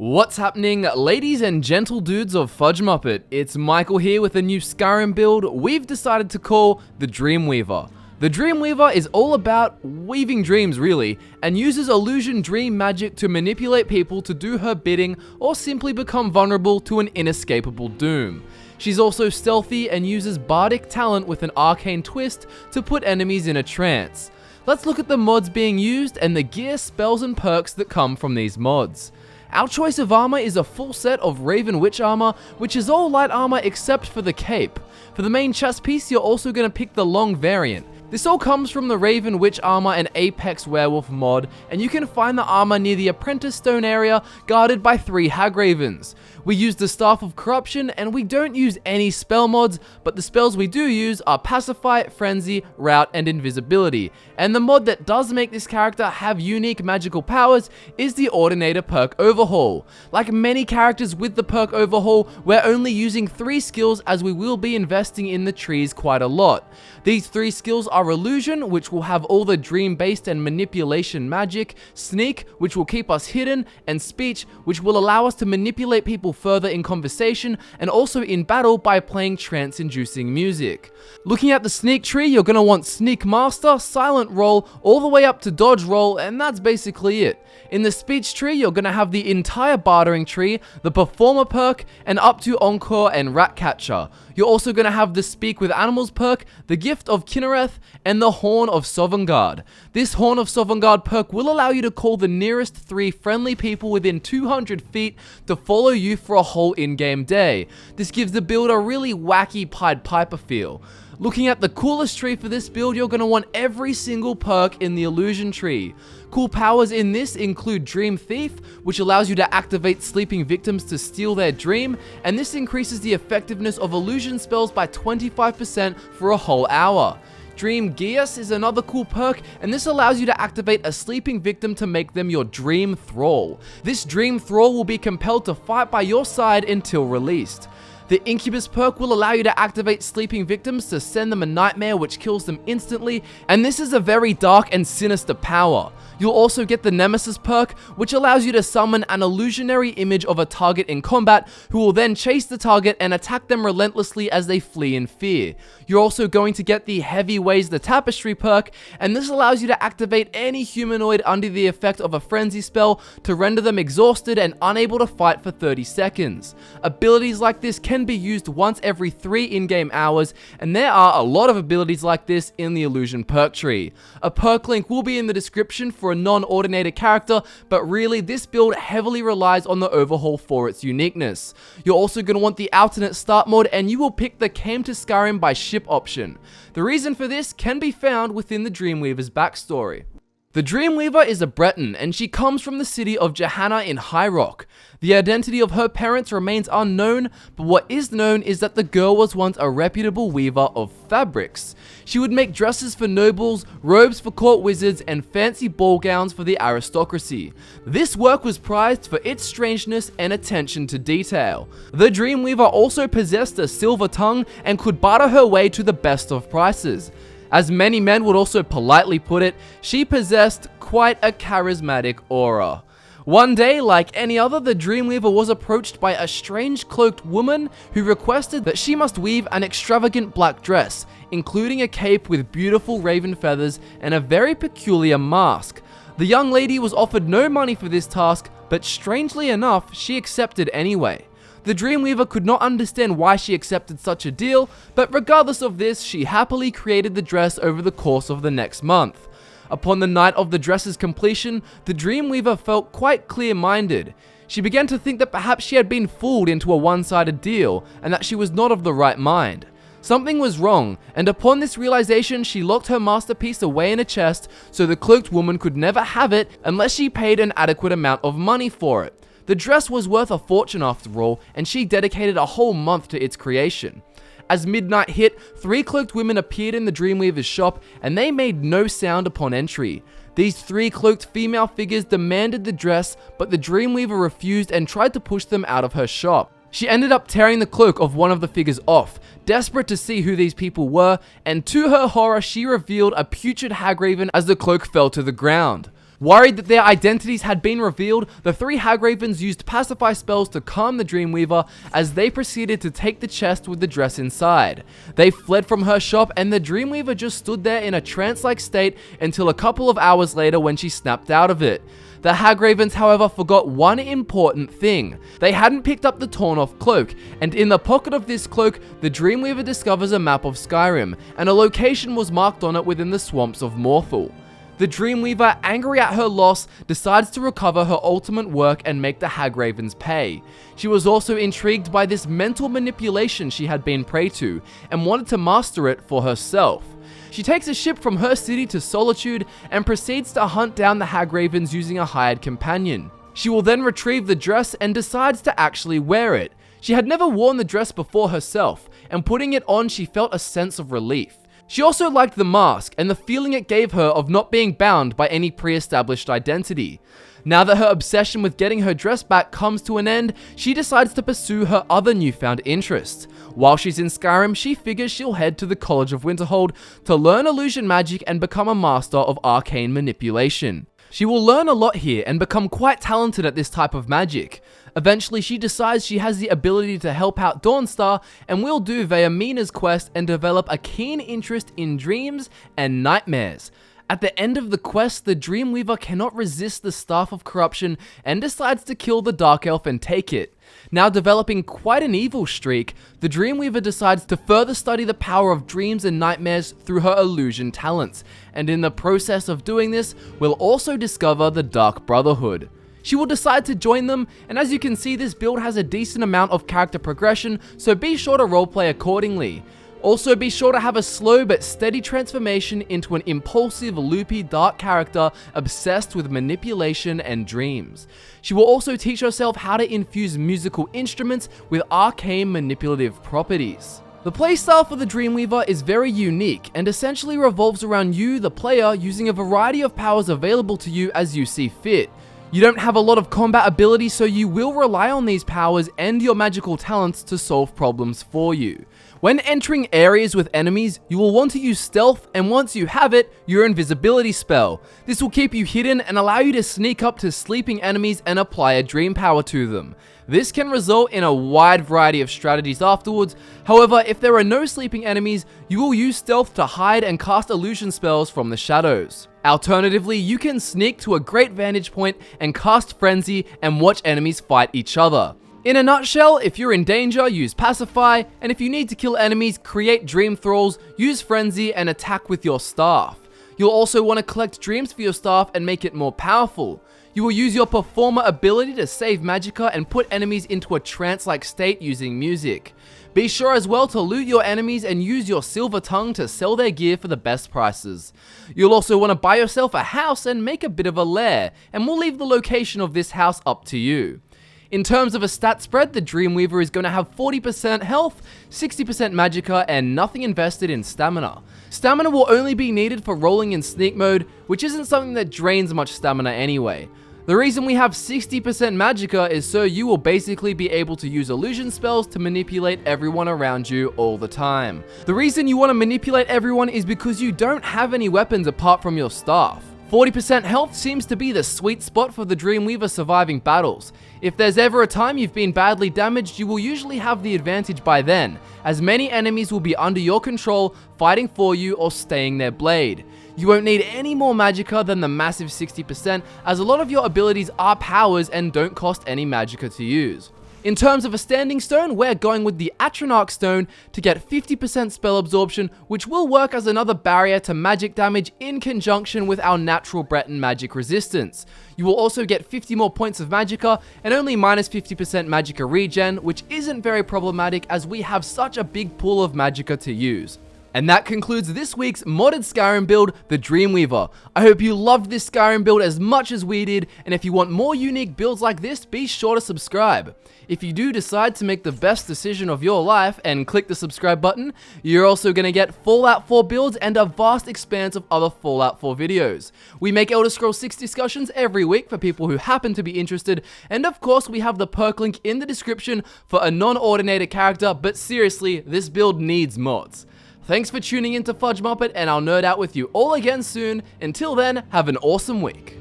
What's happening, ladies and gentle dudes of FudgeMuppet? It's Michael here with a new Skyrim build we've decided to call the Dreamweaver. The Dreamweaver is all about weaving dreams really, and uses illusion dream magic to manipulate people to do her bidding or simply become vulnerable to an inescapable doom. She's also stealthy and uses bardic talent with an arcane twist to put enemies in a trance. Let's look at the mods being used and the gear, spells and perks that come from these mods. Our choice of armor is a full set of Raven Witch armor, which is all light armor except for the cape. For the main chest piece, you're also going to pick the long variant. This all comes from the Raven Witch armor and Apex Werewolf mod, and you can find the armor near the Apprentice Stone area guarded by 3 Hag Ravens. We use the Staff of Corruption, and we don't use any spell mods, but the spells we do use are Pacify, Frenzy, Rout, and Invisibility. And the mod that does make this character have unique magical powers is the Ordinator Perk Overhaul. Like many characters with the Perk Overhaul, we're only using 3 skills as we will be investing in the trees quite a lot. These 3 skills are Illusion, which will have all the dream-based and manipulation magic, Sneak, which will keep us hidden, and Speech, which will allow us to manipulate people further in conversation and also in battle by playing trance-inducing music. Looking at the Sneak tree, you're going to want Sneak Master, Silent Roll, all the way up to Dodge Roll, and that's basically it. In the Speech tree, you're going to have the entire Bartering tree, the Performer perk, and up to Encore and Ratcatcher. You're also going to have the Speak with Animals perk, the Gift of Kinnereth, and the Horn of Sovngarde. This Horn of Sovngarde perk will allow you to call the nearest 3 friendly people within 200 feet to follow you for a whole in-game day. This gives the build a really wacky Pied Piper feel. Looking at the coolest tree for this build, you're going to want every single perk in the Illusion tree. Cool powers in this include Dream Thief, which allows you to activate sleeping victims to steal their dream, and this increases the effectiveness of illusion spells by 25% for a whole hour. Dream Geas is another cool perk, and this allows you to activate a sleeping victim to make them your Dream Thrall. This Dream Thrall will be compelled to fight by your side until released. The Incubus perk will allow you to activate sleeping victims to send them a nightmare which kills them instantly, and this is a very dark and sinister power. You'll also get the Nemesis perk, which allows you to summon an illusionary image of a target in combat who will then chase the target and attack them relentlessly as they flee in fear. You're also going to get the Heavy Weighs the Tapestry perk, and this allows you to activate any humanoid under the effect of a frenzy spell to render them exhausted and unable to fight for 30 seconds. Abilities like this can be used once every 3 in-game hours, and there are a lot of abilities like this in the Illusion perk tree. A perk link will be in the description for a non-Ordinator character, but really this build heavily relies on the Overhaul for its uniqueness. You're also going to want the alternate start mode, and you will pick the Came to Skyrim by Ship option. The reason for this can be found within the Dreamweaver's backstory. The Dreamweaver is a Breton, and she comes from the city of Johanna in High Rock. The identity of her parents remains unknown, but what is known is that the girl was once a reputable weaver of fabrics. She would make dresses for nobles, robes for court wizards, and fancy ball gowns for the aristocracy. This work was prized for its strangeness and attention to detail. The Dreamweaver also possessed a silver tongue and could barter her way to the best of prices. As many men would also politely put it, she possessed quite a charismatic aura. One day, like any other, the Dreamweaver was approached by a strange cloaked woman who requested that she must weave an extravagant black dress, including a cape with beautiful raven feathers and a very peculiar mask. The young lady was offered no money for this task, but strangely enough, she accepted anyway. The Dreamweaver could not understand why she accepted such a deal, but regardless of this, she happily created the dress over the course of the next month. Upon the night of the dress's completion, the Dreamweaver felt quite clear-minded. She began to think that perhaps she had been fooled into a one-sided deal, and that she was not of the right mind. Something was wrong, and upon this realization, she locked her masterpiece away in a chest so the cloaked woman could never have it unless she paid an adequate amount of money for it. The dress was worth a fortune after all, and she dedicated a whole month to its creation. As midnight hit, 3 cloaked women appeared in the Dreamweaver's shop, and they made no sound upon entry. These 3 cloaked female figures demanded the dress, but the Dreamweaver refused and tried to push them out of her shop. She ended up tearing the cloak of one of the figures off, desperate to see who these people were, and to her horror, she revealed a putrid hag raven as the cloak fell to the ground. Worried that their identities had been revealed, the three Hagravens used pacify spells to calm the Dreamweaver as they proceeded to take the chest with the dress inside. They fled from her shop and the Dreamweaver just stood there in a trance-like state until a couple of hours later when she snapped out of it. The Hagravens, however, forgot one important thing. They hadn't picked up the torn-off cloak, and in the pocket of this cloak, the Dreamweaver discovers a map of Skyrim, and a location was marked on it within the swamps of Morthal. The Dreamweaver, angry at her loss, decides to recover her ultimate work and make the Hagravens pay. She was also intrigued by this mental manipulation she had been prey to, and wanted to master it for herself. She takes a ship from her city to Solitude and proceeds to hunt down the Hagravens using a hired companion. She will then retrieve the dress and decides to actually wear it. She had never worn the dress before herself, and putting it on she felt a sense of relief. She also liked the mask and the feeling it gave her of not being bound by any pre-established identity. Now that her obsession with getting her dress back comes to an end, she decides to pursue her other newfound interest. While she's in Skyrim, she figures she'll head to the College of Winterhold to learn illusion magic and become a master of arcane manipulation. She will learn a lot here and become quite talented at this type of magic. Eventually, she decides she has the ability to help out Dawnstar and will do Vayamina's quest and develop a keen interest in dreams and nightmares. At the end of the quest, the Dreamweaver cannot resist the Staff of Corruption and decides to kill the Dark Elf and take it. Now developing quite an evil streak, the Dreamweaver decides to further study the power of dreams and nightmares through her illusion talents, and in the process of doing this, will also discover the Dark Brotherhood. She will decide to join them, and as you can see, this build has a decent amount of character progression, so be sure to roleplay accordingly. Also, be sure to have a slow but steady transformation into an impulsive, loopy, dark character obsessed with manipulation and dreams. She will also teach herself how to infuse musical instruments with arcane manipulative properties. The playstyle for the Dreamweaver is very unique and essentially revolves around you, the player, using a variety of powers available to you as you see fit. You don't have a lot of combat ability, so you will rely on these powers and your magical talents to solve problems for you. When entering areas with enemies, you will want to use stealth, and once you have it, your invisibility spell. This will keep you hidden and allow you to sneak up to sleeping enemies and apply a dream power to them. This can result in a wide variety of strategies afterwards. However, if there are no sleeping enemies, you will use stealth to hide and cast illusion spells from the shadows. Alternatively, you can sneak to a great vantage point and cast Frenzy and watch enemies fight each other. In a nutshell, if you're in danger, use Pacify, and if you need to kill enemies, create Dream Thralls, use Frenzy, and attack with your staff. You'll also want to collect dreams for your staff and make it more powerful. You will use your Performer ability to save magicka and put enemies into a trance-like state using music. Be sure as well to loot your enemies and use your Silver Tongue to sell their gear for the best prices. You'll also want to buy yourself a house and make a bit of a lair, and we'll leave the location of this house up to you. In terms of a stat spread, the Dreamweaver is going to have 40% health, 60% magicka, and nothing invested in stamina. Stamina will only be needed for rolling in sneak mode, which isn't something that drains much stamina anyway. The reason we have 60% magicka is so you will basically be able to use illusion spells to manipulate everyone around you all the time. The reason you want to manipulate everyone is because you don't have any weapons apart from your staff. 40% health seems to be the sweet spot for the Dreamweaver surviving battles. If there's ever a time you've been badly damaged, you will usually have the advantage by then, as many enemies will be under your control, fighting for you or staying their blade. You won't need any more magicka than the massive 60%, as a lot of your abilities are powers and don't cost any magicka to use. In terms of a standing stone, we're going with the Atronach stone to get 50% spell absorption, which will work as another barrier to magic damage in conjunction with our natural Breton magic resistance. You will also get 50 more points of magicka and only minus 50% magicka regen, which isn't very problematic as we have such a big pool of magicka to use. And that concludes this week's modded Skyrim build, the Dreamweaver. I hope you loved this Skyrim build as much as we did, and if you want more unique builds like this, be sure to subscribe. If you do decide to make the best decision of your life and click the subscribe button, you're also going to get Fallout 4 builds and a vast expanse of other Fallout 4 videos. We make Elder Scrolls 6 discussions every week for people who happen to be interested, and of course we have the perk link in the description for a non-Ordinator character, but seriously, this build needs mods. Thanks for tuning in to FudgeMuppet, and I'll nerd out with you all again soon. Until then, have an awesome week.